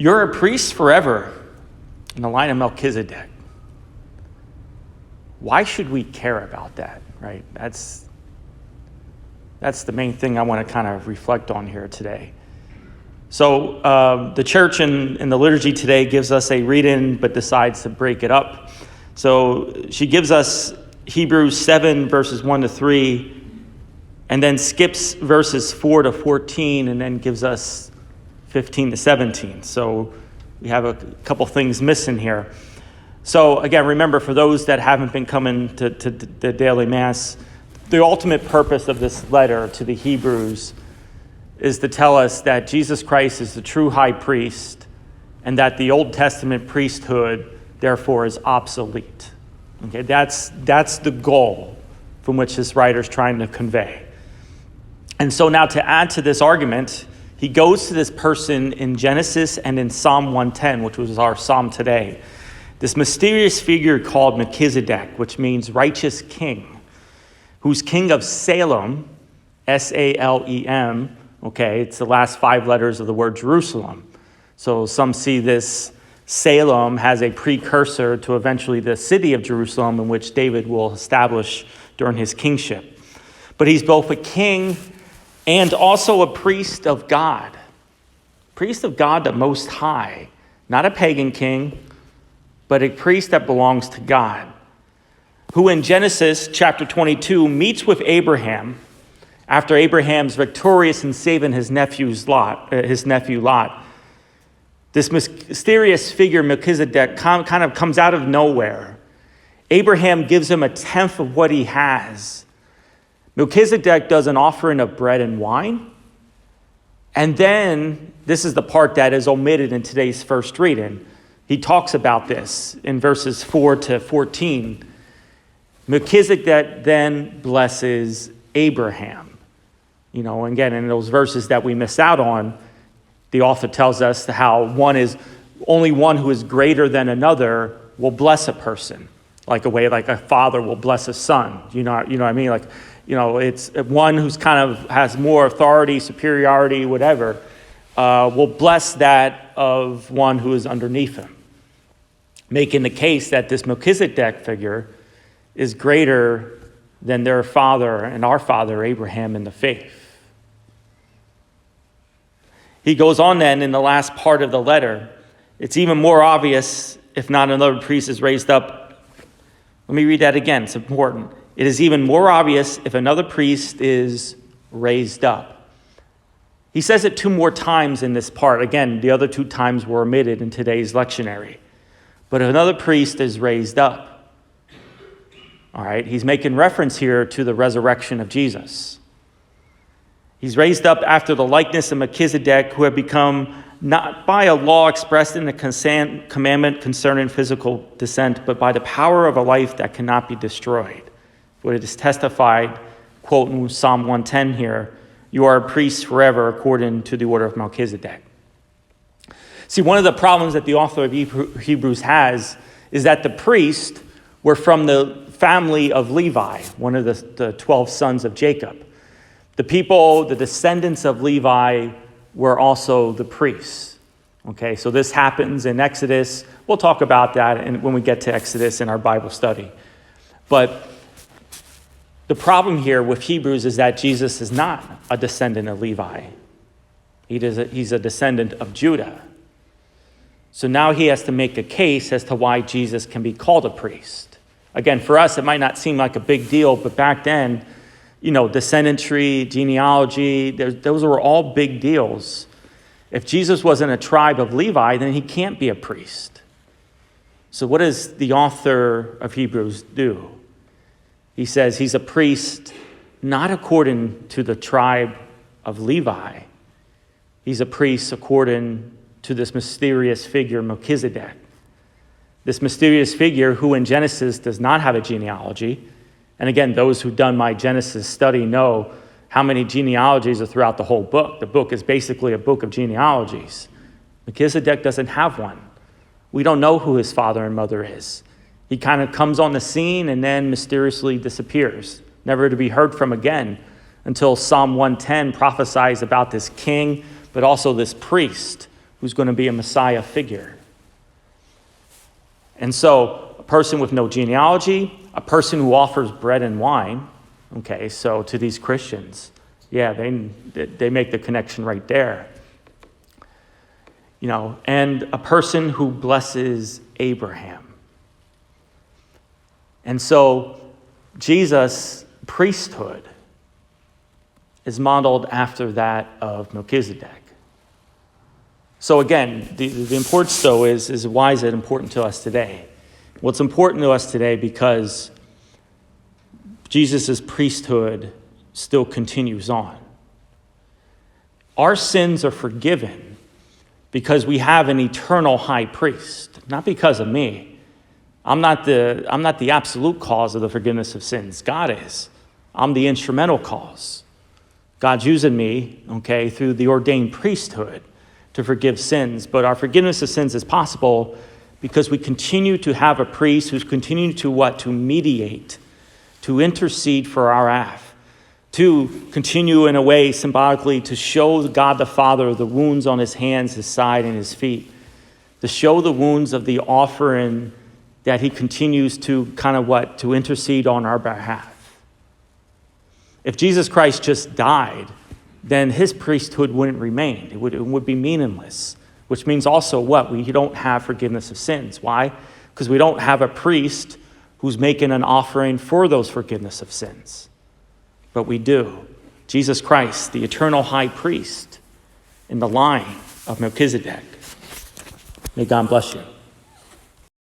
You're a priest forever in the line of Melchizedek. Why should we care about that, right? That's the main thing I want to kind of reflect on here today. So the church in the liturgy today gives us a read-in, but decides to break it up. So she gives us Hebrews 7, verses 1 to 3, and then skips verses 4 to 14, and then gives us 15 to 17. So we have a couple things missing here. So again, remember, for those that haven't been coming to the daily Mass, the ultimate purpose of this letter to the Hebrews is to tell us that Jesus Christ is the true high priest and that the Old Testament priesthood, therefore, is obsolete. Okay, that's the goal from which this writer is trying to convey. And so now to add to this argument, he goes to this person in Genesis and in Psalm 110, which was our psalm today. This mysterious figure called Melchizedek, which means righteous king, who's king of Salem, Salem, okay, it's the last 5 letters of the word Jerusalem. So some see this Salem has a precursor to eventually the city of Jerusalem, in which David will establish during his kingship. But he's both a king and also a priest of God. Priest of God the Most High, not a pagan king, but a priest that belongs to God, who in Genesis chapter 22 meets with Abraham after Abraham's victorious in saving his nephew Lot. This mysterious figure, Melchizedek, kind of comes out of nowhere. Abraham gives him 1/10 of what he has. Melchizedek does an offering of bread and wine. And then, this is the part that is omitted in today's first reading. He talks about this in verses 4 to 14. Melchizedek then blesses Abraham. You know, again, in those verses that we miss out on, the author tells us how only one who is greater than another will bless a person, like a father will bless a son. You know what I mean? Like, you know, it's one who's kind of has more authority, superiority, whatever, will bless that of one who is underneath him, making the case that this Melchizedek figure is greater than their father and our father Abraham in the faith. He goes on then in the last part of the letter. It's even more obvious if not another priest is raised up. Let me read that again. It's important. It is even more obvious if another priest is raised up. He says it 2 more times in this part. Again, the other 2 times were omitted in today's lectionary. But if another priest is raised up, all right, he's making reference here to the resurrection of Jesus. He's raised up after the likeness of Melchizedek, who had become not by a law expressed in the commandment concerning physical descent, but by the power of a life that cannot be destroyed. For it is testified, quote in Psalm 110 here, "You are a priest forever according to the order of Melchizedek." See, one of the problems that the author of Hebrews has is that the priests were from the family of Levi, one of the 12 sons of Jacob. The people, the descendants of Levi, were also the priests. Okay, so this happens in Exodus. We'll talk about that when we get to Exodus in our Bible study. But the problem here with Hebrews is that Jesus is not a descendant of Levi. He's a descendant of Judah. So now he has to make a case as to why Jesus can be called a priest. Again, for us, it might not seem like a big deal, but back then, you know, descendantry, genealogy, those were all big deals. If Jesus wasn't a tribe of Levi, then he can't be a priest. So what does the author of Hebrews do? He says he's a priest not according to the tribe of Levi. He's a priest according to this mysterious figure, Melchizedek. This mysterious figure who in Genesis does not have a genealogy. And again, those who've done my Genesis study know how many genealogies are throughout the whole book. The book is basically a book of genealogies. Melchizedek doesn't have one. We don't know who his father and mother is. He kind of comes on the scene and then mysteriously disappears, never to be heard from again until Psalm 110 prophesies about this king, but also this priest who's going to be a Messiah figure. And so a person with no genealogy, a person who offers bread and wine, okay, so to these Christians, yeah, they make the connection right there. And a person who blesses Abraham. And so Jesus' priesthood is modeled after that of Melchizedek. So again, the importance though is why is it important to us today? Well, it's important to us today because Jesus' priesthood still continues on. Our sins are forgiven because we have an eternal high priest, not because of me. I'm not the absolute cause of the forgiveness of sins. God is. I'm the instrumental cause. God's using me, okay, through the ordained priesthood to forgive sins. But our forgiveness of sins is possible because we continue to have a priest who's continuing to what? To mediate, to intercede for our behalf, to continue in a way symbolically to show God the Father the wounds on his hands, his side, and his feet, to show the wounds of the offering that he continues to to intercede on our behalf. If Jesus Christ just died, then his priesthood wouldn't remain. It would be meaningless, which means also what? We don't have forgiveness of sins. Why? Because we don't have a priest who's making an offering for those forgiveness of sins. But we do. Jesus Christ, the eternal high priest in the line of Melchizedek. May God bless you.